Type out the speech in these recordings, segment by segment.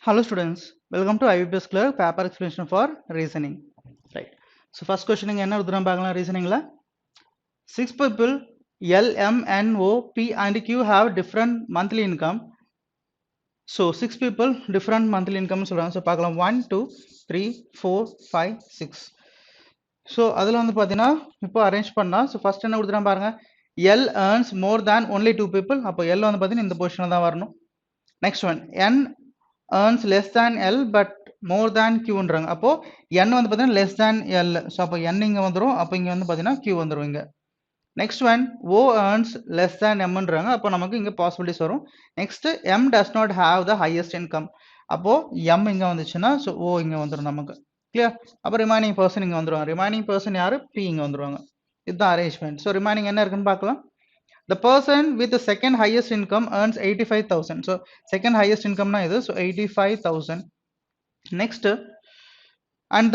Hello students, welcome to IBPS Clerk paper explanation for reasoning. Right. So first questioning என்ன உதரம் பார்க்கலாம் reasoningல. Six people L, M, N, O, P and Q have different monthly income. So six people different monthly income சொல்றாங்க. So பார்க்கலாம் 1, 2, 3, 4, 5, 6. So அதில் வந்து பார்த்தீங்கன்னா இப்போ arrange பண்ணா. So first என்ன கொடுத்துறான் பாருங்க. L earns more than only two people. அப்போ L வந்து பார்த்தீங்கன்னா இந்த பொசிஷனில் தான் வரணும். Next one, N earns less than L but more than Qன்றாங்க. அப்போ N வந்து பார்த்தீங்கன்னா less than L. ஸோ அப்போ N இங்கே வந்துடும். அப்போ இங்கே வந்து பார்த்தீங்கன்னா Q வந்துடும் இங்கே. Next one, O earns less than Mன்றாங்க. அப்போ நமக்கு இங்கே possibilities வரும். Next, M does not have the highest income. அப்போ M இங்கே வந்துச்சுன்னா ஸோ O இங்கே வந்துடும் நமக்கு. கிளியர்? அப்போ ரிமைனிங் பர்சன் இங்கே வந்துடுவாங்க. ரிமைனிங் பர்சன் யாரு? P இங்கே வந்துடுவாங்க. இதுதான் அரேஞ்ச்மெண்ட். ஸோ ரிமைனிங் என்ன இருக்குன்னு பார்க்கலாம். The person with the second highest income earns 85,000. So second highest income na idu. So 85,000. Next, and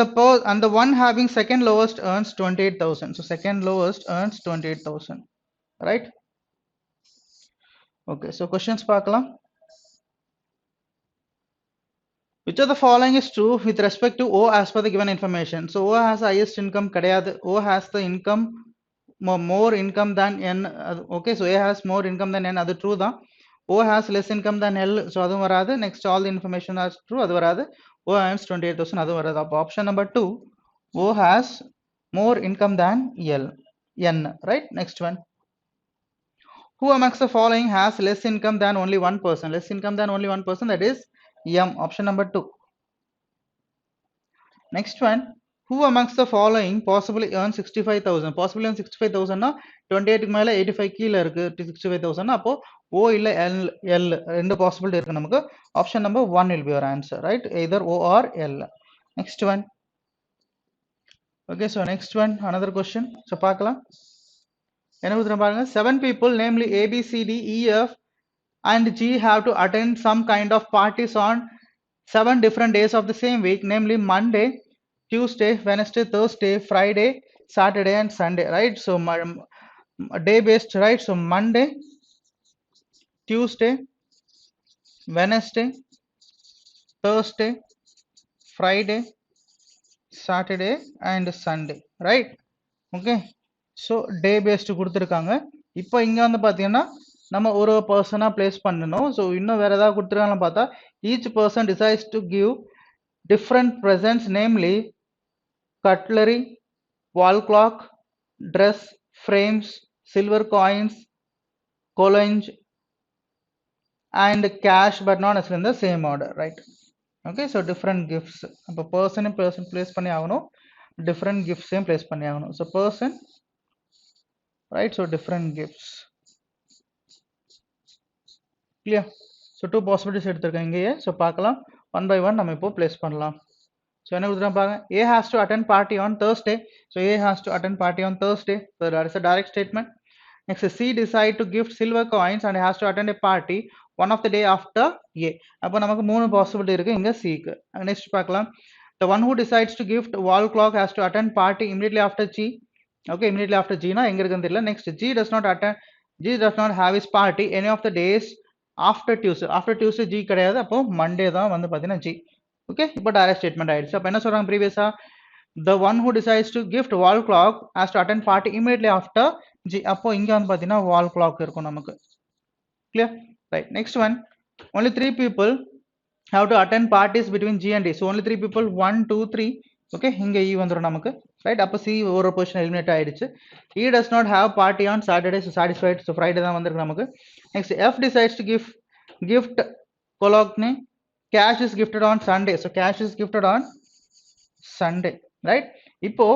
the one having second lowest earns 28,000. So second lowest earns 28,000. Right? Okay. So questions paakalam. Which of the following is true with respect to O as per the given information? So O has the highest income. Kadayadu. O has the income more income than N. Okay. So A has more income than N. That's true da. O has less income than L. So adu varadu. Next all the information is true. Adu varadu. O earns 28,000. Adu varadu. Option number 2. O has more income than L. N. Right? Next one. Who amongst the following has less income than only one person? Less income than only one person. That is M. Option number 2. Next one. Who amongst the following possibly earns 65,000? Possibly earn 65,000 na 28 க்கு மேல 85 கீழ இருக்கு 65,000 னா அப்போ O இல்ல L ரெண்டு possibility இருக்கு நமக்கு. Option number 1 will be your answer, right? Either O or L. Next one. Okay, so next one, another question. So பார்க்கலாம். என்ன கொடுத்துருக்காங்க பாருங்க. 7 people namely A, B, C, D, E, F and G have to attend some kind of parties on 7 different days of the same week, namely Monday, Tuesday, Wednesday, Thursday, Friday, Saturday and Sunday, right? So day based, right? So Monday, Tuesday, Wednesday, Thursday, Friday, Saturday and Sunday, right? Okay. So day based கொடுத்துருக்காங்க. இப்போ இங்க வந்து பார்த்தீங்கன்னா நம்ம ஒரு பர்சனா place பண்ணணும். So இன்னும் வேற ஏதாவது கொடுத்துருக்காங்கன்னு பார்த்தா each person decides to give different presents, namely cutlery, wall clock, dress, frames, silver coins, collage and cash, but not necessarily in the same order, right? Okay, so different gifts. அப்போ person place பண்ணி ஆகணும், different gifts place பண்ணி ஆகணும். So person, right? So different gifts. Clear? So two possibilities எடுத்துருக்கேன் இங்கேயே. So பார்க்கலாம், one by one நம்ம இப்போ place பண்ணலாம். So என்ன கொடுத்துருக்காங்க பாருங்க. A has to attend party on Thursday. So A has to attend party on Thursday. So that is a direct statement. Next, C decide to gift silver coins and has to attend a party one of the day after A. அப்போ நமக்கு மூணு possibility இருக்கு இங்க C க்கு. Next பார்க்கலாம். The one who decides to gift wall clock has to attend party immediately after G. Okay, immediately after G na எங்க இருக்குன்னு தெரியல. Next, G does not have his party any of the days after Tuesday. After Tuesday G கிடையாது. அப்போ Monday தான் வந்து பார்த்தீங்கன்னா G. Okay, இப்போ direct statement ஆயிடுச்சு. அப்போ என்ன சொல்றாங்க ப்ரீவியஸா? The one who decides to gift wall clock has to attend party immediately after G. அப்போ இங்க வந்து பார்த்தீங்கன்னா wall clock இருக்கும் நமக்கு. Clear? Right. Next one. Only 3 people have to attend parties between G and D. So only 3 people, 1, 2, 3. Okay, இங்க E வந்துரும் நமக்கு. Right? அப்போ C ஒரு position eliminate ஆயிடுச்சு. E does not have party on Saturday, so satisfied. So Friday தான் வந்திருக்கு நமக்கு. Next, F decides to gift colloquy. Cash is gifted on Sunday. So cash is gifted on Sunday, right? இப்போ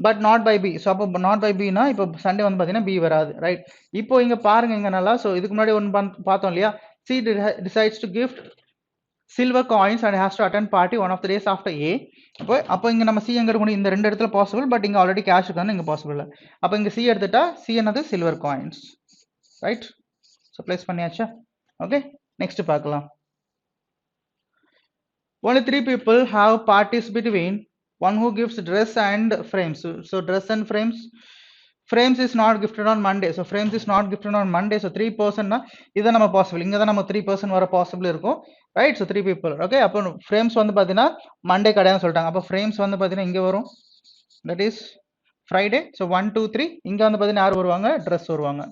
but not by B. So அப்போ not by B னா இப்போ Sunday வந்து பார்த்தீங்கன்னா B வராது, right? இப்போ இங்க பாருங்க இங்க நல்லா. So இதுக்கு முன்னாடி ஒன்று பார்த்தோம் இல்லையா? C decides to gift silver coins and has to attend party one of the days after A. அப்போ இங்க நம்ம C எங்க இருக்கணும்? இந்த ரெண்டு இடத்துல possible, but இங்க ஆல்ரெடி cash இருக்கான்னு இங்க possible இல்லை. அப்போ இங்க C எடுத்துட்டா C என்னது? silver coins, right? So place பண்ணியாச்சா? Okay, next பார்க்கலாம். Only 3 people have parties between one who gives dress and frames. So dress and frames. frames is not gifted on Monday. So frames is not gifted on Monday. So 3% na இத நம்ம possible. இங்க தான் நம்ம 3% வர possible இருக்கும். Right? So 3 people. Okay? அப்போ frames வந்து பாத்தீங்கன்னா Monday கிடையாதுன்னு சொல்லிட்டாங்க. அப்போ frames வந்து பாத்தீங்கன்னா இங்க வரும். That is Friday. So 1, 2, 3. இங்க வந்து பாத்தீங்கன்னா யார் வருவாங்க? Dress வருவாங்க.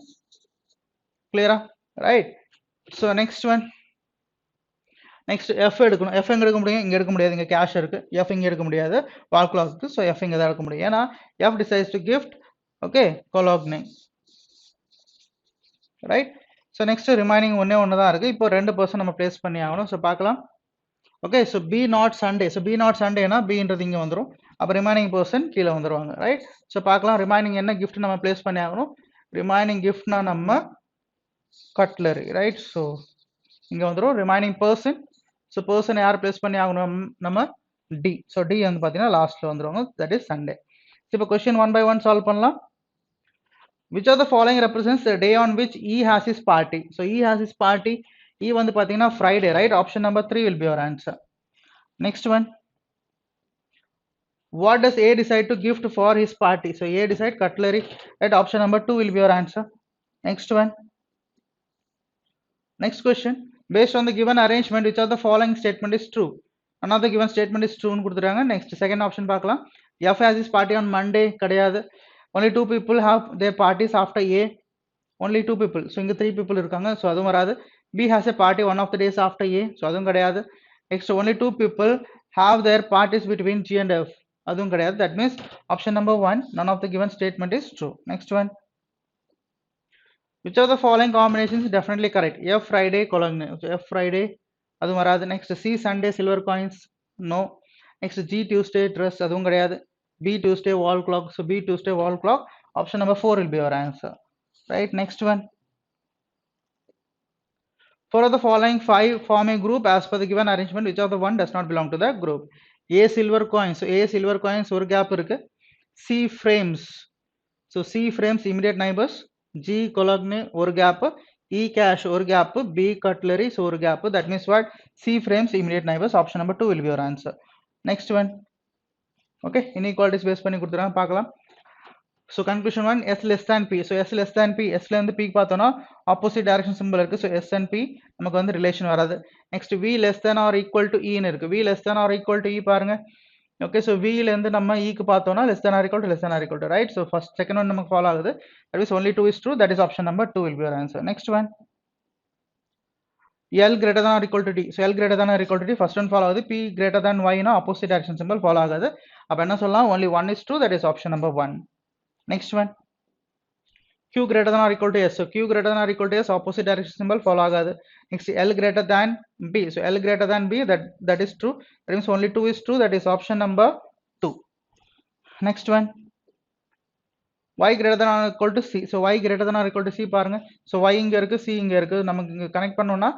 Clear? Right? So next one. Next F எடுக்கணும். எஃப் எங்க எடுக்க முடியும்? இங்க எடுக்க முடியாது, இங்க கேஷ் இருக்கு. எஃப் இங்க எடுக்க முடியாது, வால் கிளாக்கு. ஸோ எஃப் இங்க தான் எடுக்க முடியும். ஏன்னா F decides to gift okay cologne. Right. So next remaining ஒன்று தான் இருக்கு. இப்போ 2% நம்ம பிளேஸ் பண்ணி ஆகணும். ஸோ பார்க்கலாம். Okay. So B not Sunday. So B not சண்டேனா பின்றது இங்கே வந்துடும். அப்போ ரிமைனிங் பர்சன் கீழே வந்துடுவாங்க. ரைட். ஸோ பார்க்கலாம் ரிமைனிங் என்ன கிஃப்ட் நம்ம பிளேஸ் பண்ணி ஆகணும். ரிமைனிங் கிஃப்ட்னா நம்ம கட்லரி. ரைட். ஸோ இங்கே வந்துடும் ரிமைனிங் பர்சன். ஸோ பர்சன் யார் பிளேஸ் பண்ணி ஆகணும்? நம்ம டி. ஸோ டி வந்து பார்த்தீங்கன்னா லாஸ்ட்டில் வந்துடுவாங்க. That is Sunday. இப்போ கொஸ்டின் 1 by 1 சால்வ் பண்ணலாம். Which of the following represents the day on which E has his party? So E has his party. E வந்து பார்த்தீங்கன்னா Friday, right? Option number 3 will be your answer. Next one. What does A decide to gift for his party? So A decide cutlery, right? Option number 2 will be your answer. Next one. Next question. Based on the given arrangement, which of the following statement is true? Another given statement is true. Next, second option பார்க்கலாம். F has his party on Monday. கிடையாது. Only 2 people have their parties after A. Only 2 people. So இங்க 3 people இருக்காங்க. So அதுவும் வராது. B has a party one of the days after A. So அதுவும் கிடையாது. Next, only 2 people have their parties between G and F. அதுவும் கிடையாது. That means option number 1, none of the given statement is true. Next one. Which of the following combinations is definitely correct? F Friday colon. So F Friday. அதுவும் வராது. Next, C Sunday silver coins. No. Next, G Tuesday dress. அதுவும் கிடையாது. B Tuesday wall clock. So B Tuesday wall clock. Option number 4 will be your answer. Right. Next one. 4 of the following 5 form a group as per the given arrangement. Which of the one does not belong to the group? A silver coins. So A silver coins ஒரு gap இருக்கு. C frames. So C frames immediate neighbors. G cologne ஒரு gap. E cash ஒரு gap. B cutlery so ஒரு gap. That means what? C frames immediate neighbors. Option number 2 will be your answer. Next one. Okay, inequalities base பண்ணி கொடுத்துறாங்க பார்க்கலாம். So conclusion 1, S less than P. So S less than P. S ல இருந்து P பார்த்தோம்னா opposite direction symbol இருக்கு. So S and P நமக்கு வந்து relation வராது. Next, V less than or equal to E ன்னு இருக்கு. V less than or equal to E பாருங்க. Okay, so V ல இருந்து நம்ம E க்கு பார்த்தோம்னா less than or equal to less than or equal to, right? So first second one நமக்கு follow ஆகுது. That is only 2 is true. That is option number 2 will be your answer. Next one. L greater than or equal to D. So L greater than or equal to D. First one follow ஆகுது. P greater than Y னா opposite direction symbol follow ஆகாது. அப்ப என்ன சொல்லலாம்? Only 1 is true. That is option number 1. Next one. Q greater than or equal to S. So Q greater than or equal to S, opposite direction symbol follow ஆகாது. Next, L greater than B. So L greater than B, that is true. That means only 2 is true. That is option number 2. Next one. Y greater than or equal to C. So Y greater than or equal to C பாருங்க. So Y இங்க இருக்கு, C இங்க இருக்கு. நமக்கு இங்க connect பண்ணோம்னா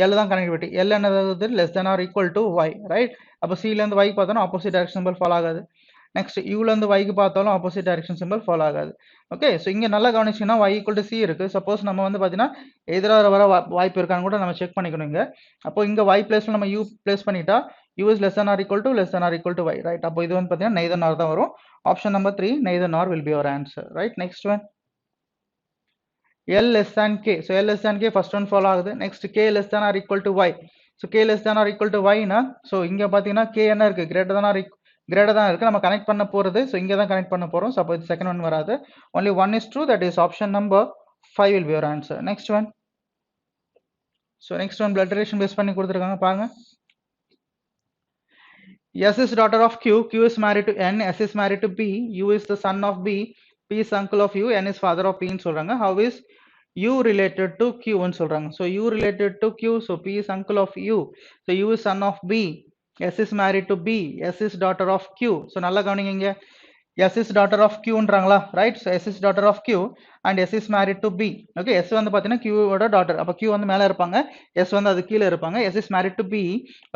L தான் connectivity. L என்னது? less than or equal to Y, right? அப்ப C ல இருந்து Y பார்த்தோம்னா opposite direction symbol follow ஆகாது. Next, U ல இருந்து Y க்கு பார்த்தாலும் opposite direction symbol follow ஆகாது. ஓகே. ஸோ இங்கே நல்லா கவனிச்சிங்கன்னா Y equal to C இருக்கு. சப்போஸ் நம்ம வந்து பார்த்தீங்கன்னா எதிராக வர வாய்ப்பு இருக்கான்னு கூட நம்ம செக் பண்ணிக்கணும் இங்கே. அப்போ இங்கே Y பிளேஸ்ல நம்ம U பிளேஸ் பண்ணிட்டா U is less than or equal to less than or equal to Y, right? அப்போ இது வந்து பார்த்தீங்கன்னா neither nor தான் வரும். Option number 3, neither nor will be your answer, right? Next one. L less than K. So L less than K, first one follow ஆகுது. Next, K less than or equal to Y. So K less than or equal to Y னா so இங்கே பார்த்தீங்கன்னா K என்ன இருக்கு? greater than or greater than இருக்கு. நம்ம connect பண்ண போறது. ஸோ இங்கே தான் கனெக்ட் பண்ண போறோம். ஸோ அப்போ இது செகண்ட் ஒன் வராது. Only 1 is true. That is option number 5 will be your answer. Next one. So next one, blood relation base பண்ணி கொடுத்துருக்காங்க பாருங்க. S is daughter of Q. Q is married to N. S is married to B. U is the son of B. P is uncle of U. N is father of P ன்னு சொல்றாங்க. How is U related to Q ன்னு சொல்றாங்க. So U related to Q. So P is uncle of U. So U is son of B. S is married to B. S is daughter of Q. So நல்லா கவனிங்க இங்க. S is daughter of Q ன்றாங்களா, right? So S is daughter of Q and S is married to B. Okay, S வந்து பாத்தீங்கன்னா Q ஓட daughter. அப்ப Q வந்து மேல இருப்பாங்க, S வந்து அது கீழ இருப்பாங்க. S is married to B.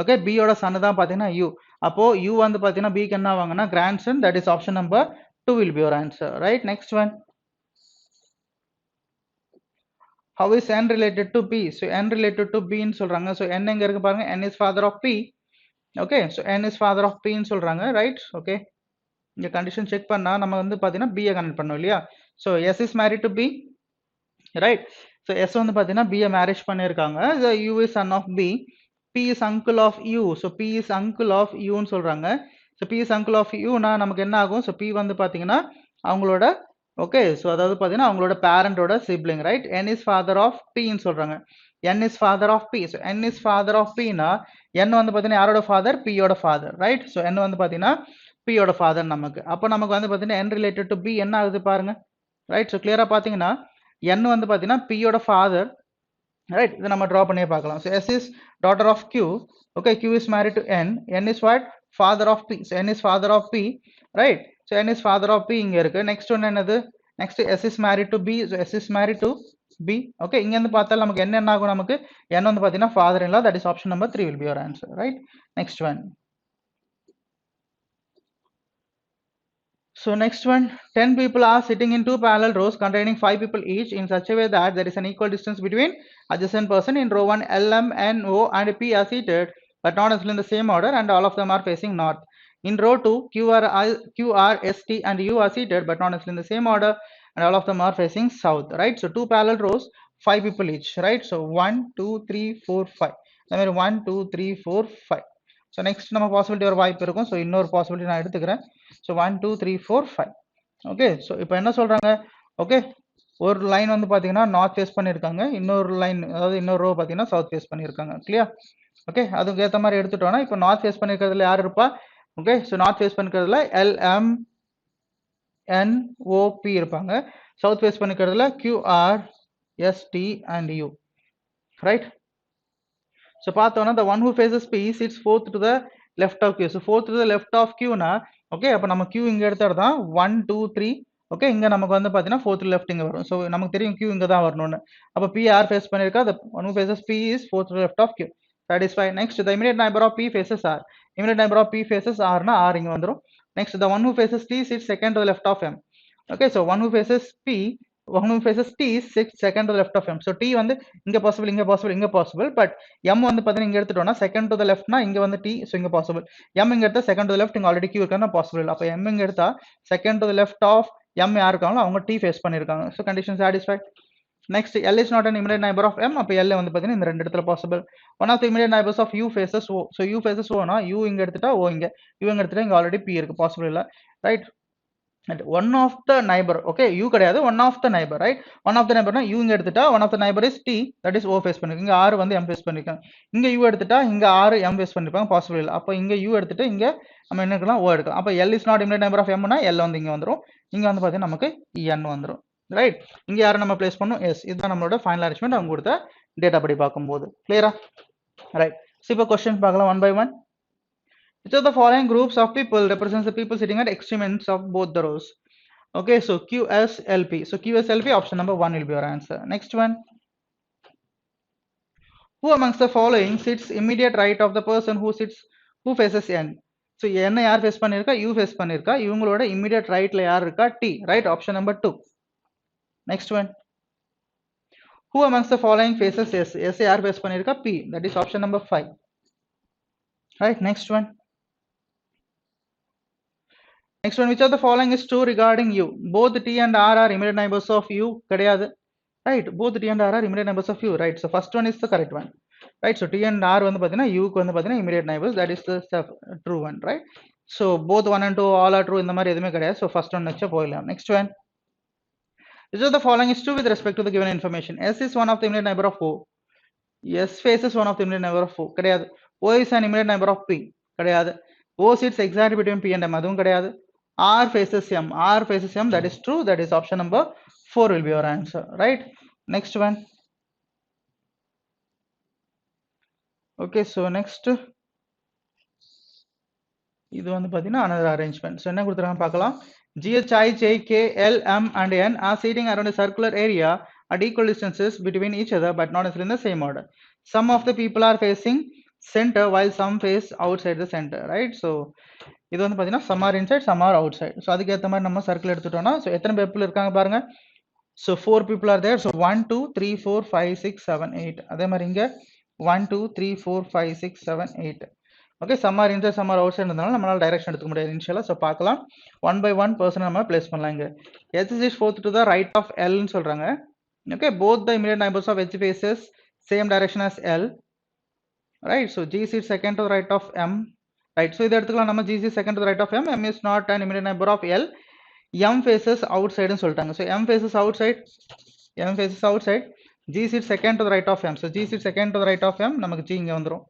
Okay, B ஓட son தான் பாத்தீங்கன்னா U. அப்போ U வந்து பாத்தீங்கன்னா B க்கு என்ன ஆவாங்கன்னா grandson. That is option number 2 will be your answer, right? Next one. How is N related to B? So N related to B ன்னு சொல்றாங்க. So N எங்க இருக்கு பாருங்க. N is father of P. Okay, so N is father of P ன்னு சொல்றாங்க, right? Okay, இந்த condition check பண்ணா நம்ம வந்து பாத்தீங்கன்னா B கனெக்ட் பண்ணோம் இல்லையா? So S is married to B, right? So S வந்து பாத்தீங்கன்னா B மேரேஜ் பண்ணிருக்காங்க. The U is son of B. P is uncle of U. So P is uncle of U ன்னு சொல்றாங்க. So P is uncle of U னா நமக்கு என்ன ஆகும்? So P வந்து பாத்தீங்கன்னா அவங்களோட ஓகே, ஸோ அதாவது பார்த்தீங்கன்னா அவங்களோட பேரண்டோட sibling, right? N is father of P ன்னு சொல்றாங்க. N is father of P. So N is father of P னா N வந்து பார்த்தீங்கன்னா யாரோட ஃபாதர்? P யோட ஃபாதர், ரைட்? ஸோ N வந்து பார்த்தீங்கன்னா P யோட ஃபாதர் நமக்கு. அப்போ நமக்கு வந்து பார்த்தீங்கன்னா N ரிலேட்டட் டு B என்ன ஆகுது பாருங்க, ரைட்? ஸோ கிளியரா பார்த்தீங்கன்னா N வந்து பார்த்தீங்கன்னா P யோட ஃபாதர், ரைட்? இதை நம்ம ட்ரா பண்ணியே பார்க்கலாம். So S is daughter of Q. Okay, Q is married to N. N is what? Father of P. So N is father of P, right? So N is father of P இங்க இருக்கு. Next one என்னது? Next S is married to B. So S is married to B. Okay, இங்க இருந்து பார்த்தால் நமக்கு என்ன ஆகும்? நமக்கு N வந்து பார்த்தீங்கன்னா father in law. That is option number 3 will be your answer, right? Next one. So next one, 10 people are sitting in 2 parallel rows containing 5 people each in such a way that there is an equal distance between adjacent person. In row 1, L, M, N, O and P are seated but not necessarily in the same order and all of them are facing north. In row 2, Q, R, S, T and U are seated but not necessarily in the same order and all of them are facing south, right? So 2 parallel rows, 5 people each, right? So 1, 2, 3, 4, 5. I mean 1, 2, 3, 4, 5. So next நம்ம possibility ஒரு வாய்ப்பு இருக்கும். So இன்னொரு possibility நான் எடுத்துக்கிறேன். So 1, 2, 3, 4, 5. Okay, so இப்போ என்ன சொல்றாங்க? ஓகே, ஒரு லைன் வந்து பார்த்தீங்கன்னா நார்த் ஃபேஸ் பண்ணியிருக்காங்க, இன்னொரு லைன் அதாவது இன்னொரு ரோ பார்த்தீங்கன்னா சவுத் ஃபேஸ் பண்ணியிருக்காங்க. கிளியர்? ஓகே, அதுக்கு ஏற்ற மாதிரி எடுத்துட்டோம்னா இப்போ நார்த் ஃபேஸ் பண்ணியிருக்கிறதுல யார் இருப்பா? ஓகே, ஸோ நார்த் ஃபேஸ் பண்ணிக்கிறதுல L, M, N, O, P இருப்பாங்க. சவுத் ஃபேஸ் பண்ணிக்கிறதுல Q, R, S, T and U, right? So பார்த்தோம்னா the one who faces P sits fourth to the left of Q. So fourth to the left of Q னா okay, அப்போ நம்ம Q இங்க எடுத்தா தான் 1, 2, 3. Okay, இங்க நமக்கு வந்து பார்த்தீங்கன்னா fourth left இங்க வரும். ஸோ நமக்கு தெரியும் Q இங்க தான் வரணும்னு. அப்போ P யார் ஃபேஸ் பண்ணியிருக்கா? The one who faces P is fourth to the left of Q. Satisfy. Next, the immediate neighbor of P faces R. Immediate neighbor of P faces R னா R இங்க வந்துரும். Next, the one who faces T sits second to the left of M. Okay, so one who faces P, one who faces T is second to the left of M. So T வந்து இங்க possible, இங்க possible, இங்க possible, but M வந்து பார்த்தீங்கன்னா இங்க எடுத்துட்டோம்னா second to the left னா இங்க வந்து T, so இங்க possible. M இங்க எடுத்தா second to the left, இங்க already Q இருக்கா possible இல்ல. அப்ப M இங்க எடுத்தா second to the left of M யார் இருக்காங்களோ அவங்க T face பண்ணிருக்காங்க. So condition satisfied. Next, L is not an immediate neighbor of M. அப்ப L வந்து பார்த்தீங்கன்னா இந்த ரெண்டு இடத்துல possible. One of the immediate neighbors of U faces O. So U faces O னா U இங்க எடுத்துட்டா O இங்க, U இங்க எடுத்துட்டா இங்க already P இருக்கு, possible இல்ல, right? And one of the neighbor, okay, U கிடையாது, one of the neighbor, right? One of the neighbor னா U இங்க எடுத்துட்டா one of the neighbor is T, that is O face பண்ணிருக்கு. இங்க R வந்து M face பண்ணிருக்காங்க. இங்க U எடுத்துட்டா இங்க R M face பண்ணிருப்பாங்க, possible இல்ல. அப்ப இங்க U எடுத்துட்டு இங்க நம்ம என்ன எடுக்கலாம்? O எடுக்கலாம். அப்ப L is not immediate neighbor of M னா L வந்து இங்க வந்துரும். இங்க வந்து பாத்தீங்கன்னா நமக்கு N வந்துரும், ரைட்? இங்க யாரை நம்ம பிளேஸ் பண்ணோம்? S. இதுதான் நம்மளோட ஃபைனல் அரேஞ்ச்மெண்ட் அவங்க கொடுத்த டேட்டா படி பார்க்கும்போது. கிளியரா? ரைட். ஸோ இப்போ கொஸ்டின் பார்க்கலாம் one by one. Which of the following groups of people represents the people sitting at extreme ends of both the rows? Okay, so QSLP. So QSLP, option number 1 will be your answer. Next one. Who amongst the following sits immediate right of the person who faces N? So N யார் face பண்ணிருக்கா? U face பண்ணிருக்கா. இவங்களோட immediate rightல யார் இருக்கா? T, right? Option number 2. Next one. Who amongst the following faces S? S யார் face பண்ணிருக்கா? P, that is option number 5. Right? Next one. Next one, which of the following is true regarding U? Both T and R are immediate neighbors of U. கிடையாது, right? Both T and R are immediate neighbors of U, right? So first one is the correct one, right? So T and R வந்து பார்த்தீங்கன்னா U க்கு வந்து பார்த்தீங்கன்னா immediate neighbors, that is the true one, right? So both 1 and 2 all are true, இந்த மாதிரி எதுவுமே கிடையாது. So first one வச்சு போயிடலாம். Next one. Which of the following is true with respect to the given information? S is one of the immediate neighbor of O. S faces one of the immediate neighbor of O. கிடையாது. O is an immediate neighbor of P. கிடையாது. O sits exactly between P and M. அதுவும் கிடையாது. R faces M. R faces M. That is true. That is option number 4 will be your answer, right? Next one. Okay, so next. இது வந்து பார்த்தீங்கன்னா another arrangement. So என்ன கொடுத்துருக்காங்க பார்க்கலாம். GHI, JK, L, M and N are sitting around a circular area at equal distances between each other but not necessarily in the same order. Some of the people are facing center while some face outside the center, right? So இது வந்து பார்த்தீங்கன்னா some are inside, some are outside. So அதுக்கு ஏற்ற மாதிரி நம்ம circle எடுத்துட்டோம்னா so எத்தனை people இருக்காங்க பாருங்க. So 4 people are there. So 1, 2, 3, 4, 5, 6, 7, 8. அதே மாதிரி இங்க 1, 2, 3, 4, 5, 6, 7, 8. Okay, some are inside some are out சைடுனால நம்மளால டைரக்ஷன் எடுத்துக்க முடியாது இனிஷியலாக. ஸோ பார்க்கலாம், 1 by 1 பர்சன் நம்ம பிளேஸ் பண்ணலாம். இங்கே H is fourth to the right of L ன்னு சொல்கிறாங்க. Okay, both the immediate neighbors of H faces same direction as L, right? So G is second to the right of M, right? So இதை எடுத்துக்கலாம் நம்ம, G is second to the right of M, M is not an immediate neighbor of L, M faces outside ன்னு சொல்லிட்டாங்க. So M faces outside, G is second to the right of M, so G is second to the right of M, நமக்கு G இங்கே வந்துரும்.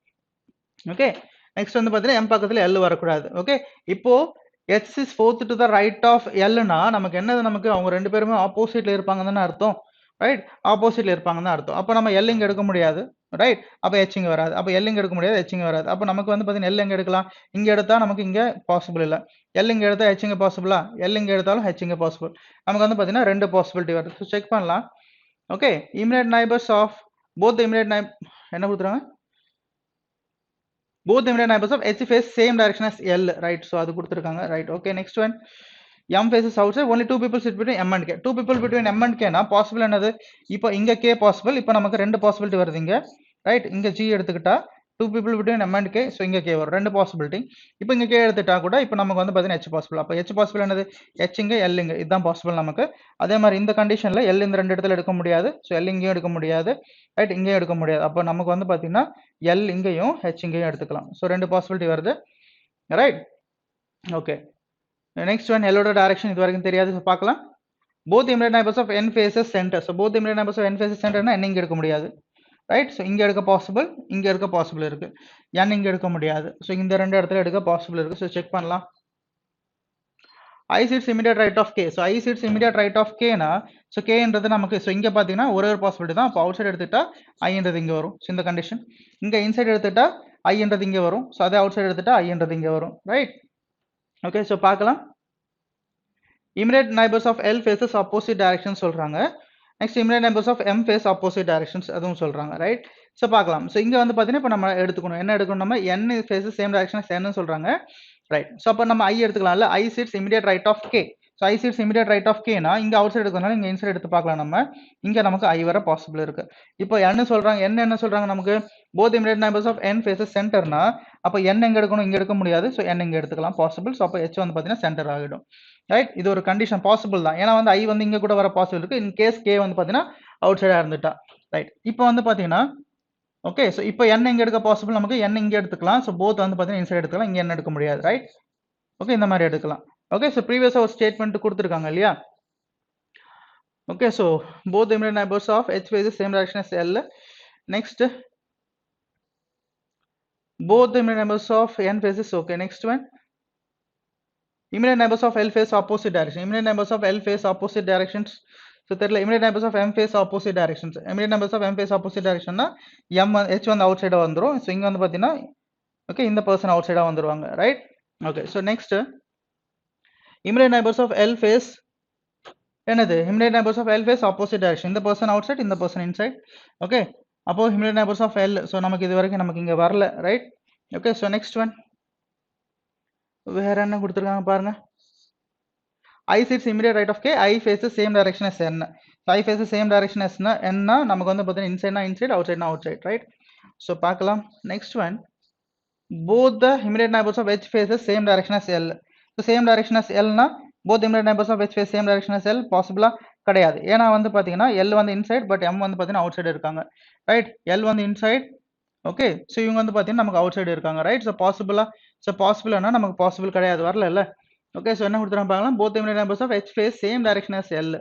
Okay, next வந்து பார்த்தீங்கன்னா M பக்கத்தில் L வரக்கூடாது. Okay, இப்போ H is fourth to the right of L னா நமக்கு என்னது, நமக்கு அவங்க ரெண்டு பேருமே ஆப்போசிட்ல இருப்பாங்கன்னு அர்த்தம், ரைட்? ஆப்போசிட்ல இருப்பாங்கன்னு அர்த்தம். அப்போ நம்ம L இங்கே எடுக்க முடியாது, ரைட்? அப்போ H இங்கே வராது. அப்போ L இங்கே எடுக்க முடியாது, H இங்கே வராது. அப்போ நமக்கு வந்து பார்த்தீங்கன்னா L எங்கே எடுக்கலாம்? இங்கே எடுத்தால் நமக்கு இங்கே பாசிபிள் இல்லை. L இங்கே எடுத்தால் H இங்கே பாசிபிளா? L இங்கே எடுத்தாலும் H இங்கே பாசிபிள். நமக்கு வந்து பார்த்தீங்கன்னா ரெண்டு பாசிபிலிட்டி வருது. ஸோ செக் பண்ணலாம். Okay, immediate neighbours of both immediate என்ன கொடுத்துருவாங்க? Both the immediate neighbors of H face same direction as L, right? So அது கொடுத்துருக்காங்க, right? Okay, next one, M faces outside, only two people sit between M and K. Two people between M and K னா possible என்னது? இப்போ இங்க K possible, இப்போ நமக்கு ரெண்டு possibility வருது இங்க, ரைட்? இங்க G எடுத்துக்கிட்டா two people between M and K, so இங்கே K வரும், ரெண்டு பாசிபிலிட்டி. இப்போ இங்கே K எடுத்துட்டா கூட இப்போ நமக்கு வந்து பார்த்தீங்கன்னா H பாசிபிள். அப்போ H பாசிபிள் என்னது? H இங்கே L இங்கே, இதுதான் பாசிபிள் நமக்கு. அதே மாதிரி இந்த கண்டிஷனில் L இந்த ரெண்டு இடத்துல எடுக்க முடியாது, ஸோ L இங்கேயும் எடுக்க முடியாது, ரைட்? இங்கேயும் எடுக்க முடியாது. அப்போ நமக்கு வந்து பார்த்தீங்கன்னா L இங்கேயும் H இங்கேயும் எடுத்துக்கலாம். ஸோ ரெண்டு பாசிபிலிட்டி வருது, right? Okay, next one, L ஓட டைரக்ஷன் இது வரைக்கும் தெரியாது, ஸோ பார்க்கலாம். Both immediate neighbours of N faces centre. So both immediate neighbours of N faces சென்டர்னா N இங்கே எடுக்க முடியாது, ரைட்? ஸோ இங்கே எடுக்க பாசிபிள், இங்கே எடுக்க பாசிபிள் இருக்குது, N இங்கே எடுக்க முடியாது. ஸோ இந்த ரெண்டு இடத்துல எடுக்க பாசிபிள் இருக்குது. ஸோ செக் பண்ணலாம். I sits immediate right of K. So I sits immediate right of Kனா, ஸோ Kன்றது நமக்கு, ஸோ இங்கே பார்த்தீங்கன்னா ஒரே ஒரு பாசிபிலிட்டி தான். அப்போ அவுட் சைடு எடுத்துட்டா ஐன்றது இங்கே வரும். ஸோ இந்த கண்டிஷன். இங்கே இன்சைடு எடுத்துட்டா ஐன்றது இங்கே வரும். ஸோ அதே அவுட் சைடு எடுத்துட்டா ஐன்றது இங்கே வரும், ரைட்? ஓகே, ஸோ பார்க்கலாம். Immediate neighbours of L faces opposite direction சொல்கிறாங்க. Next immediate neighbours of M face opposite directions அதுவும் சொல்கிறாங்க, ரைட்? ஸோ பார்க்கலாம். ஸோ இங்கே வந்து பார்த்தீங்கன்னா இப்போ நம்ம எடுத்துக்கணும், என்ன எடுக்கணும் நம்ம? N faces same direction N சொல்கிறாங்க, ரைட்? ஸோ அப்போ நம்ம I எடுத்துக்கலாம்ல, I sits immediate right of K. So I sits immediate right of Kனா இங்கே அவுட் சைடு எடுக்கிறதுனால இங்கே இன்சைடு எடுத்து பார்க்கலாம் நம்ம. இங்கே நமக்கு I வர பாசிபிள் இருக்கு. இப்போ N சொல்கிறாங்க, என்ன சொல்கிறாங்க நமக்கு? Both immediate neighbours of N faces சென்டர்னா அப்போ N எங்கே எடுக்கணும்? இங்கே எடுக்க முடியாது, ஸோ N இங்கே எடுத்துக்கலாம், பாசிபிள். ஸோ அப்போ H வந்து பார்த்தீங்கன்னா சென்டர் ஆகிடும், ரைட்? இது ஒரு கண்டிஷன், பாசிபிள் தான். ஏன்னா வந்து I வந்து இங்கே கூட வர பாசிபிள் இருக்குது, இன் கேஸ் K வந்து பார்த்தீங்கன்னா அவுட் சைடாக இருந்துட்டா, ரைட்? இப்போ வந்து பார்த்தீங்கன்னா ஓகே, ஸோ இப்போ N இங்கே எடுக்க பாசிபிள், நமக்கு N இங்கே எடுத்துக்கலாம். ஸோ போத் வந்து பார்த்தீங்கன்னா இன்சைடு எடுத்துக்கலாம், இங்கே N எடுக்க முடியாது, ரைட்? ஓகே, இந்த மாதிரி எடுக்கலாம். ஓகே, ஸோ ப்ரீவியஸாக ஒரு ஸ்டேட்மெண்ட் கொடுத்துருக்காங்க இல்லையா? Okay, so both immediate neighbours of H faces same direction as L. Next both the immediate neighbors of N faces, okay, next one, immediate neighbors of L face opposite direction. Immediate neighbors of L face opposite directions. So தெரியல, immediate neighbors of M face opposite directions. Immediate neighbors of M face opposite direction னா M H வந்து out சைடாக வந்துடும். So இங்கே வந்து பார்த்தீங்கன்னா okay இந்த person out சைடாக வந்துடுவாங்க, right? Okay, so next immediate neighbors of L face என்னது? immediate neighbors of L face opposite direction. இந்த பர்சன் அவுட் சைட், இந்த பர்சன் இன்சைட். ஓகே, அப்போ immediate neighbors of L, so நமக்கு இது வரைக்கும் நமக்கு இங்கே வரல, right? Okay, so next one வேற என்ன கொடுத்துருக்காங்க பாருங்க. I sits immediate right of K, I faces same direction as N. So I faces same direction as N னா நமக்கு வந்து பார்த்தீங்கன்னா இன்சைட்னா இன்சைட், அவுட் சைட்னா அவுட் சைட், ரைட்? ஸோ பார்க்கலாம். Next one, both the immediate neighbors of H faces same direction as L. So same direction as L னா both immediate neighbors of H face same direction as L பாசிபிளா கிடையாது. ஏன்னா வந்து பார்த்தீங்கன்னா L வந்து inside, but M வந்து பார்த்தீங்கன்னா out side இருக்காங்க, right? L வந்து இன்சைட், ஓகே, ஸோ இவங்க வந்து பார்த்தீங்கன்னா நமக்கு அவுட் சைடு இருக்காங்க, ரைட்? ஸோ பாசிபிளா, ஸோ பாசிபிள்னா நமக்கு பாசிபிள் கிடையாது, வரல இல்லை? ஓகே, ஸோ என்ன கொடுத்துருக்காங்க பார்க்கலாம். both immediate neighbors of H face same direction as L.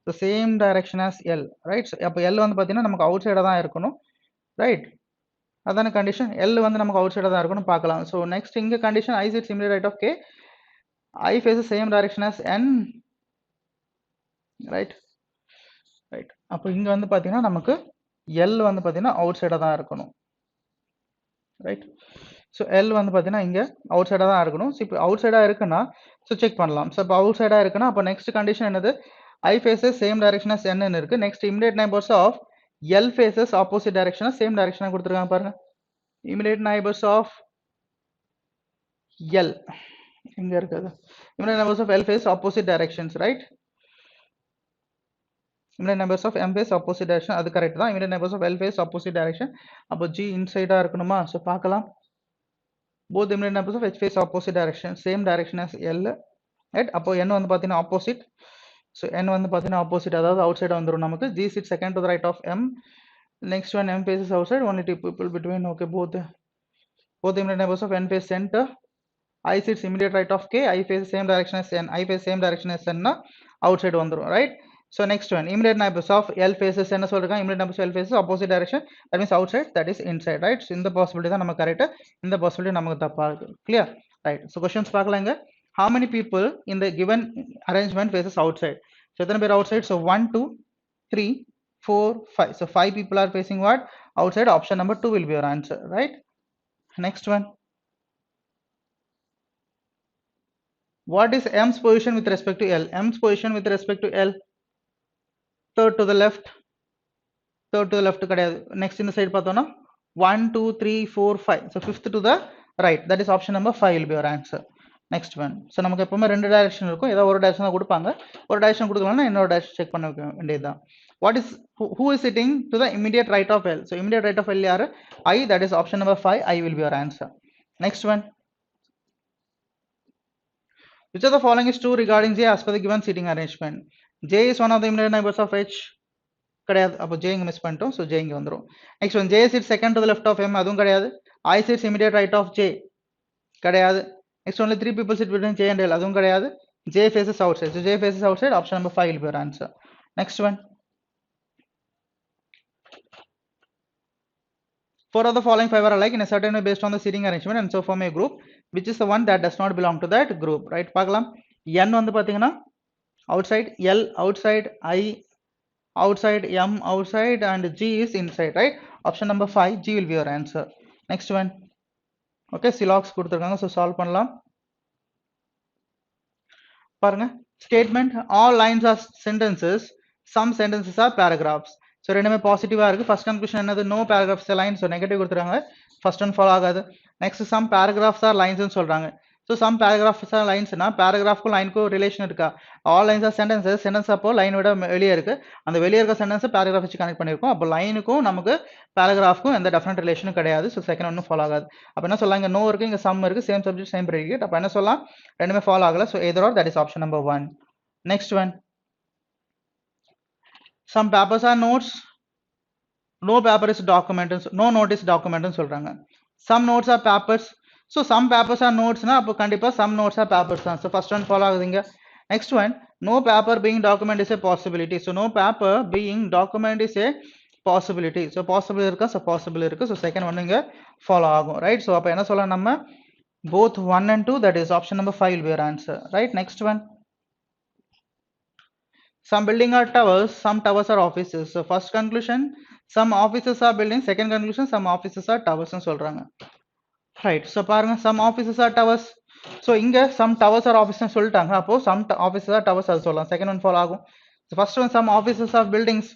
So same direction as L, right? அப்போ L வந்து பார்த்தீங்கன்னா நமக்கு அவுட் சைடாக தான் இருக்கணும், ரைட்? அதான கண்டிஷன், L வந்து நமக்கு அவுட் சைடாக தான் இருக்கணும், பார்க்கலாம். ஸோ நெக்ஸ்ட் இங்கே condition I sits immediate right of K, I faces same direction as N, right? Right, அப்போ இங்கே வந்து பார்த்தீங்கன்னா நமக்கு L வந்து பார்த்தீங்கன்னா அவுட் சைடாக தான் இருக்கணும், ரைட்? ஸோ L வந்து பார்த்தீங்கன்னா இங்கே அவுட் சைடாக தான் இருக்கணும். ஸோ இப்போ அவுட் சைடாக இருக்குன்னா ஸோ செக் பண்ணலாம். ஸோ இப்போ அவுட் சைடாக இருக்குன்னா அப்போ நெக்ஸ்ட் கண்டிஷன் என்னது? I faces same direction as N ன்னு இருக்குது. Next immediate neighbors of L faces opposite direction, same டைரக்ஷனாக கொடுத்துருக்காங்க பாருங்க. immediate neighbors of L எங்கே இருக்குது? immediate neighbors of L face opposite directions, right? immediate neighbors of M face opposite direction, அது correct தான். immediate neighbors of L face opposite direction, அப்போ G இன்சைடாக இருக்கணுமா? So பார்க்கலாம். both the immediate neighbors of h face opposite direction, same direction as L, right? அப்போ n வந்து பார்த்தீங்கன்னா opposite, so n வந்து பார்த்தீங்கன்னா opposite, அதாவது outside வந்துரும் நமக்கு. G sits second to the right of M. Next one, M faces outside, only two people between. Okay, both the immediate neighbors of n face center. I sits immediate right of K, I faces same direction as N, I face same direction as N, outside வந்துரும், right? So next one, immediate neighbors of L faces என்ன சொல்றாங்க, immediate neighbors of L faces opposite direction, that means outside, that is inside, right? So இந்த possibility தான் நம்ம correct, இந்த possibility நமக்கு தப்பா இருக்கு. Clear? Right. So questions பார்க்கலாங்க. How many people in the given arrangement faces outside? So எத்தனை பேர் outside? So 1 2 3 4 5. So 5 people are facing what? Outside. Option number 2 will be your answer, right? Next one. What is M's position with respect to L? M's position with respect to L. Third to the left. Third to the left கிடையாது. Next in the side பார்த்தோம்னா 1 2 3 4 5. So fifth to the right. That is option number 5 will be your answer. Next one. So நமக்கு எப்பவுமே ரெண்டு direction இருக்கும். ஏதாவது ஒரு direction தான் கொடுப்பாங்க. ஒரு டைரக்ஷன் கொடுக்கலன்னா இன்னொரு டைரக்ஷன் செக் பண்ண வேண்டியதுதான். What is who is sitting to the immediate right of L? So immediate right of L யாரு? I. That is option number 5. I will be your answer. Next one. Which of the following is true regarding J as per the given seating arrangement? J is one of the immediate neighbors of H. கிடையாது. அப்போ J இங்க miss பண்ணிட்டோம். So J இங்க வந்துரும். Next one, J sits second to the left of M. அதுவும் கிடையாது. I sits immediate right of J. கிடையாது. Next only 3 people sit between J and L. அதுவும் கிடையாது. J faces outside. So J faces outside. Option number 5 will be your answer. Next one. 4 of the following 5 are alike in a certain way based on the seating arrangement and so form a group. Which is the one that does not belong to that group? Right? பார்க்கலாம். N வந்து பார்த்தீங்கன்னா outside, L outside, I outside, M outside, and G is inside, right? Option number 5, G will be your answer. Next one. Okay, Silox கொடுத்திருக்காங்க, so solve பண்ணலாம். பாருங்க, statement, all lines are sentences, some sentences are paragraphs. So ரெண்டுமே பாசிட்டிவா இருக்கு. First conclusion என்னது? No paragraphs are lines, so negative கொடுத்திருக்காங்க. First one follow ஆகாது. Next, some paragraphs are lines ன்னு சொல்றாங்க. So some paragraphs are lines னா paragraphக்கும் lineக்கும் relation இருக்கா? All lines are sentences, sentence அப்போ line விட வெளியே இருக்கு. அந்த வெளியே இருக்க sentence paragraph வச்சு கனெக்ட் பண்ணிருக்கோம். அப்போ lineக்கும் நமக்கு paragraphக்கும் எந்த definite relationம் கிடையாது. So second one follow ஆகாது. அப்போ என்ன சொல்லலாம்? இங்க no இருக்கு, இங்க some இருக்கு, same subject same predicate. அப்போ என்ன சொல்லலாம்? ரெண்டுமே follow ஆகல. So either or, that is option number 1. Next one. Some papers are notes. No paper is document. No note is document ன்னு சொல்றாங்க. Some notes are papers. So some papers are notes na, அப்போ கண்டிப்பா some notes are papers தான். So first one follow ஆகுதுங்க. Next one, no paper being document is a possibility. So no paper being document is a possibility. So possible இருக்கா? So possible இருக்கு. So second one இங்க follow ஆகும், right? So அப்போ என்ன சொல்லலாம் நம்ம? Both 1 and 2, that is option number 5 will be your answer, right? Next one. Some buildings are towers, some towers are offices. So first conclusion, some offices are buildings. Second conclusion, some offices are towers ன்னு சொல்றாங்க. Right. So பாருங்க, some offices are towers. So இங்க some towers are offices ன்னு சொல்லிட்டாங்க. அப்போ some offices are towers அது சொல்லலாம். Second one follow ஆகும். So first one, some offices are buildings.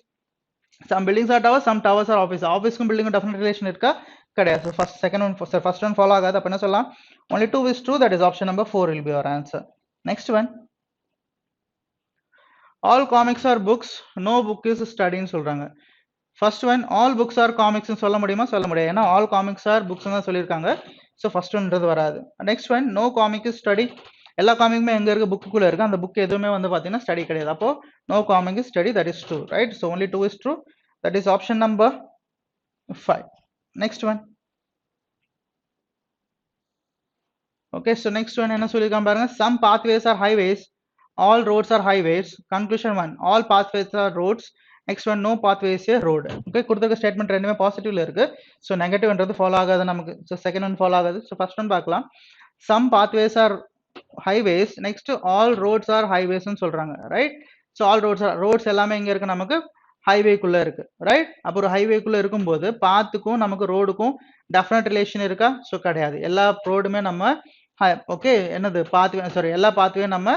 Some buildings are towers, some towers are offices. Officeக்கும் buildingக்கும் definite relation இருக்கா? கிடையாது. So first one follow ஆகாது. அப்போ என்ன சொல்லலாம்? Only 2 is true, that is option number 4 will be your answer. Next one. All comics are books, no book is study ன்னு சொல்றாங்க. First one, all books are comics ன்னு சொல்ல முடியுமா? சொல்ல முடியாது. ஏன்னா all comics are books ன்னு தான் சொல்லியிருக்காங்க. So first ஒன்றது வராது. Next one, no comic is study. எல்லா காமிக்குமே எங்க இருக்கு? புக்குக்குள்ள இருக்கு. அந்த புக் எதுவுமே வந்து பாத்தீங்கன்னா ஸ்டடி கிடையாது. அப்போ no comic is study, that is true, right? So only 2 is true, that is option number 5. Next one. Okay, so next one என்ன சொல்லிருக்காங்க பாருங்க. Some pathways are highways, all roads are highways. Conclusion 1, all pathways are roads. Next one, no pathway is a road. Okay, கொடுத்திருக்க statement ரெண்டுமே பாசிட்டிவ்ல இருக்கு. So நெகட்டிவ்ன்றது follow ஆகாது நமக்கு. So second one follow ஆகாது. So first one பார்க்கலாம். Some pathways are highways. Next, all roads are highways ன்னு சொல்றாங்க, right? So all roads எல்லாமே எங்க இருக்கு? நமக்கு ஹைவேக்குள்ள இருக்கு, ரைட்? அப்போ ஒரு ஹைவேக்குள்ள இருக்கும்போது பாத்துக்கும் நமக்கு ரோடுக்கும் டெஃபினட் ரிலேஷன் இருக்கா? ஸோ கிடையாது. எல்லா ரோடுமே நம்ம ஓகே என்னது பாத்வே, சாரி, எல்லா பாத்வே நம்ம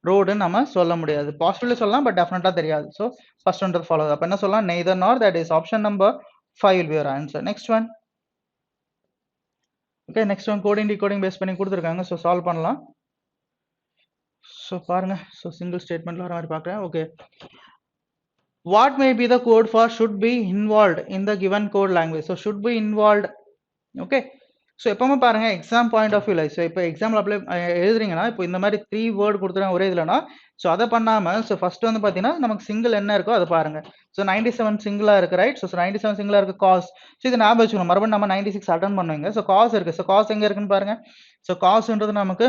ரோடுன்னு நம்ம சொல்ல முடியாது. பாசிட்டிவ்ல சொல்லலாம், பட் டெஃபினட்டா தெரியாது. ஸோ ஃபர்ஸ்ட் ஒன்றது ஃபாலோ. அப்போ என்ன சொல்லலாம்? Neither nor, that is option number 5 will be your answer. Next one. Okay, next one coding decoding base பண்ணி கொடுத்துருக்காங்க. ஸோ சால்வ் பண்ணலாம். ஸோ பாருங்க, ஸோ சிங்கிள் ஸ்டேட்மெண்ட்ல வர மாதிரி பார்க்குறேன். ஓகே, what may be the code for should be involved in the given code language? So should be involved. Okay, so எப்பவுமே பாருங்க எக்ஸாம் பாயிண்ட் ஆஃப் வியூல ஸோ இப்போ எக்ஸாம்பிள் அப்ளை எழுதுறீங்கன்னா இப்போ இந்த மாதிரி 3 வேர்டு கொடுத்துருங்க ஒரே இதுலனா ஸோ அதை பண்ணாமல் ஸோ ஃபர்ஸ்ட் வந்து பார்த்தீங்கன்னா நமக்கு சிங்கிள் என்ன இருக்கோ அதை பாருங்க ஸோ 97 சிங்கிளாக இருக்கு ரைட் ஸோ 97 சிங்கிளாக இருக்கு காஸ் ஸோ இது ஞாபகம் வச்சுக்கணும் மறுபடியும் நம்ம 96 அட்டன் பண்ணுவீங்க ஸோ காஸ் இருக்கு ஸோ காஸ் எங்கே இருக்குன்னு பாருங்க ஸோ காசுன்றது நமக்கு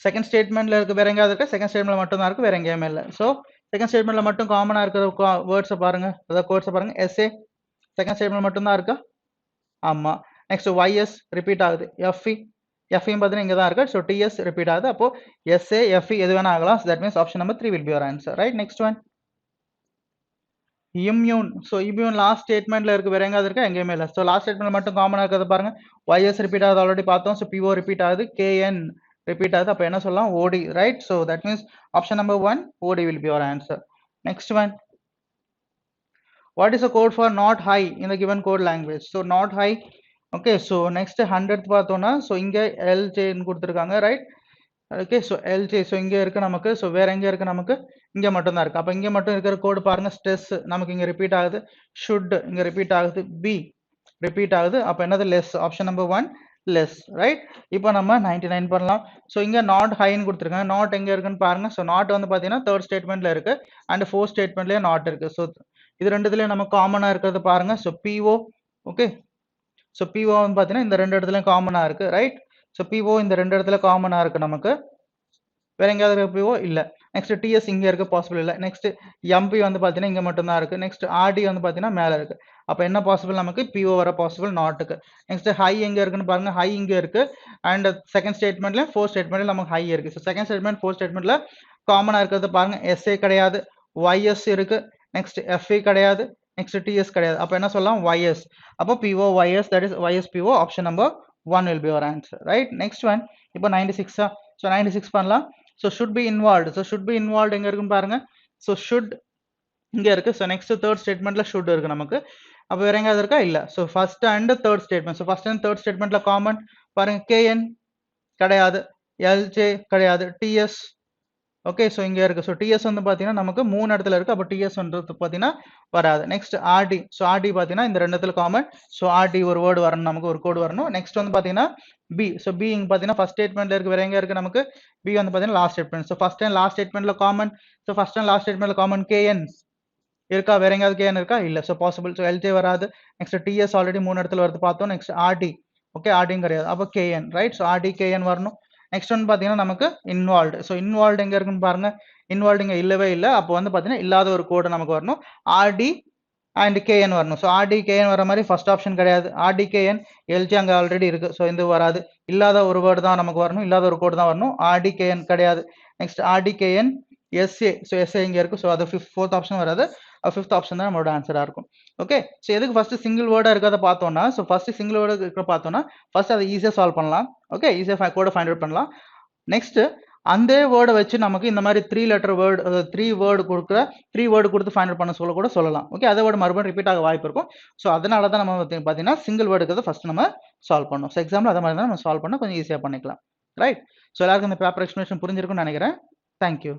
செகண்ட் ஸ்டேட்மெண்ட்ல இருக்கு வேற எங்கேயாவது இருக்கு செகண்ட் ஸ்டேட்மெண்ட்ல மட்டும் தான் இருக்கு வேற எங்கேயுமே இல்லை ஸோ செகண்ட் ஸ்டேட்மெண்ட்ல மட்டும் காமனா இருக்கிற வேர்ட்ஸை பாருங்க அதாவது கோட்ஸை பாருங்க எஸ்ஏ செகண்ட் ஸ்டேட்மெண்ட் மட்டும் தான் இருக்கா ஆமா நெக்ஸ்ட் YS ரிப்பீட் ஆகுது FE FEயும் பார்த்தீங்கன்னா இங்கே தான் இருக்கு ஸோ TS ரிப்பீட் ஆகுது அப்போ SA FE எது வேணா ஆகலாம் so that means option number 3 will be your answer right next one immune so immune last ஸ்டேட்மெண்ட்ல இருக்கு வேற எங்காவது இருக்கா எங்கேயுமே இல்லை ஸோ லாஸ்ட் ஸ்டேட்மெண்ட் மட்டும் காமனாக இருக்கிறது பாருங்க YS ரிப்பீட் ஆகுது ஆல்ரெடி பார்த்தோம் ஸோ PO ரிப்பீட் ஆகுது KN ரிப்பீட் ஆகுது அப்போ என்ன சொல்லலாம் OD right so that means option number 1 OD will be your answer next one what is the code for not high in the given code language so not high okay so next 100th பார்த்தோம்னா so இங்க LJ ன்னு கொடுத்திருக்காங்க right okay so LJ so இங்க இருக்கு நமக்கு so வேற எங்க இருக்கு நமக்கு இங்க மட்டும் தான் இருக்கு அப்ப இங்க மட்டும் இருக்கிற கோடு பாருங்க ஸ்ட்ரெஸ் நமக்கு இங்க ரிப்பீட் ஆகுது should இங்க ரிப்பீட் ஆகுது B ரிப்பீட் ஆகுது அப்ப என்னது less option number 1 less right இப்போ நம்ம 99 பண்ணலாம் ஸோ இங்க நாட் ஹைன்னு கொடுத்துருக்காங்க நாட் எங்க இருக்குன்னு பாருங்க ஸோ நாட் வந்து பாத்தீங்கன்னா தேர்ட் ஸ்டேட்மெண்ட்ல இருக்கு அண்ட் ஃபோர்த் ஸ்டேட்மெண்ட்லயே நாட் இருக்கு ஸோ இது ரெண்டுத்துலயும் நம்ம காமனா இருக்கிறது பாருங்க so PO okay so PO வந்து பாத்தீங்கன்னா இந்த ரெண்டு இடத்துலயும் காமனா இருக்கு ரைட் ஸோ PO இந்த ரெண்டு இடத்துல காமனா இருக்கு நமக்கு வேற எங்கேயாவது இருக்கு PO இல்ல நெக்ஸ்ட் TS இங்க இருக்கு பாசிபிள் இல்ல நெக்ஸ்ட் MP வந்து பாத்தீங்கன்னா இங்க மட்டும் தான் இருக்கு நெக்ஸ்ட் RD வந்து பாத்தீங்கன்னா மேல இருக்கு அப்ப என்ன பாசிபிள் நமக்கு PO வர பாசிபிள் நாட்டுக்கு நெக்ஸ்ட் ஹை எங்க இருக்குன்னு பாருங்க ஹை இங்க இருக்கு அண்ட் செகண்ட் ஸ்டேட்மெண்ட்ல ஃபோர்த் ஸ்டேட்மெண்ட்ல நமக்கு ஹை இருக்கு ஸோ செகண்ட் ஸ்டேட்மெண்ட் ஃபோர்த் ஸ்டேட்மெண்ட்ல காமனா இருக்கிறது பாருங்க SA கிடையாது YS இருக்கு நெக்ஸ்ட் FE கிடையாது நெக்ஸ்ட் TS கிடையாது அப்ப என்ன சொல்லலாம் YS அப்போ PO YS that is YS PO option number 1 will be your answer right next one இப்போ 96 so 96 பண்ணலாம் so should be involved so should be involved எங்க இருக்குன்னு பாருங்க so should இங்க இருக்கு so next third statementல should இருக்கு நமக்கு அப்ப வேற எங்கயாவது இருக்கா இல்ல so first and third statement so first and third statementல காமன் பாருங்க KN கிடையாது LJ கிடையாது TS ஓகே ஸோ இங்கே இருக்கு ஸோ TS வந்து பார்த்தீங்கன்னா நமக்கு 3 இடத்துல இருக்கு அப்போ TS வந்து பார்த்தீங்கன்னா வராது நெக்ஸ்ட் RD ஸோ RD பார்த்தீங்கன்னா இந்த ரெண்டு இடத்துல காமன் ஸோ RD ஒரு வேர்டு வரணும் நமக்கு ஒரு கோடு வரணும் நெக்ஸ்ட் வந்து பார்த்தீங்கன்னா B ஸோ B இங்கே பார்த்தீங்கன்னா ஃபர்ஸ்ட் ஸ்டேட்மெண்ட்ல இருக்கு வேற எங்க இருக்கு நமக்கு B வந்து பார்த்தீங்கன்னா last statement so first and last ஸ்டேட்மெண்ட்ல common so first and last ஸ்டேட்மெண்ட்ல காமன் KN இருக்கா வேற எங்கயாவது KN இருக்கா இல்ல ஸோ பாசிபிள் ஸோ LJ வராது நெக்ஸ்ட் TS ஆல்ரெடி 3 இடத்துல வருது பார்த்தோம் நெக்ஸ்ட் RD ஓகே RDயும் கிடையாது அப்போ KN right so RD KN வரணும் நெக்ஸ்ட் ஒன் பார்த்தீங்கன்னா நமக்கு இன்வால்வ்டு ஸோ இன்வால்வ்டு எங்க இருக்குன்னு பாருங்க இன்வால்வ்டு இங்க இல்லவே இல்லை அப்போ வந்து பார்த்தீங்கன்னா இல்லாத ஒரு கோடு நமக்கு வரணும் RD அண்ட் KN வரணும் ஸோ RD KN வர மாதிரி ஃபர்ஸ்ட் ஆப்ஷன் கிடையாது RD KN LJ அங்கே ஆல்ரெடி இருக்கு ஸோ இந்த வராது இல்லாத ஒரு வேர்டு தான் நமக்கு வரணும் இல்லாத ஒரு கோடு தான் வரணும் RD KN கிடையாது next RD KN SA so SA இங்க இருக்கு ஸோ அது ஃபோர்த் ஆப்ஷன் வராது ஃபிஃப்த் ஆப்ஷன் தான் நம்மளோட ஆன்சரா இருக்கும் ஓகே ஸோ எதுக்கு ஃபர்ஸ்ட் சிங்கிள் வேர்டா இருக்கிறத பார்த்தோம்னா ஸோ ஃபர்ஸ்ட் சிங்கிள் வேர்டு இருக்கிற பார்த்தோம்னா ஃபர்ஸ்ட் அதை ஈஸியாக சால்வ் பண்ணலாம் ஓகே ஈஸியாக கோடை ஃபைண்ட் அவுட் பண்ணலாம் நெக்ஸ்ட் அந்த வேர்டை வச்சு நமக்கு இந்த மாதிரி 3 லெட்டர் வேர்டு 3 வேர்டு கொடுத்து ஃபைண்ட் அவுட் பண்ண சொல்ல கூட சொல்லலாம் ஓகே அதை விட மறுபடியும் ரிப்பீட் ஆக வாய்ப்பு இருக்கும் ஸோ அதனால தான் நம்ம பார்த்தீங்கன்னா சிங்கிள் வேர்டு இருக்கிறத ஃபர்ஸ்ட் நம்ம சால்வ் பண்ணணும் ஸோ எக்ஸாம்பிள் அதை மாதிரி தான் நம்ம சால்வ் பண்ண கொஞ்சம் ஈஸியாக பண்ணிக்கலாம் ரைட் ஸோ எல்லாருக்கும் இந்த பேப்பர் எக்ஸ்பிளேஷன் புரிஞ்சிருக்கும்னு நினைக்கிறேன் தேங்க்யூ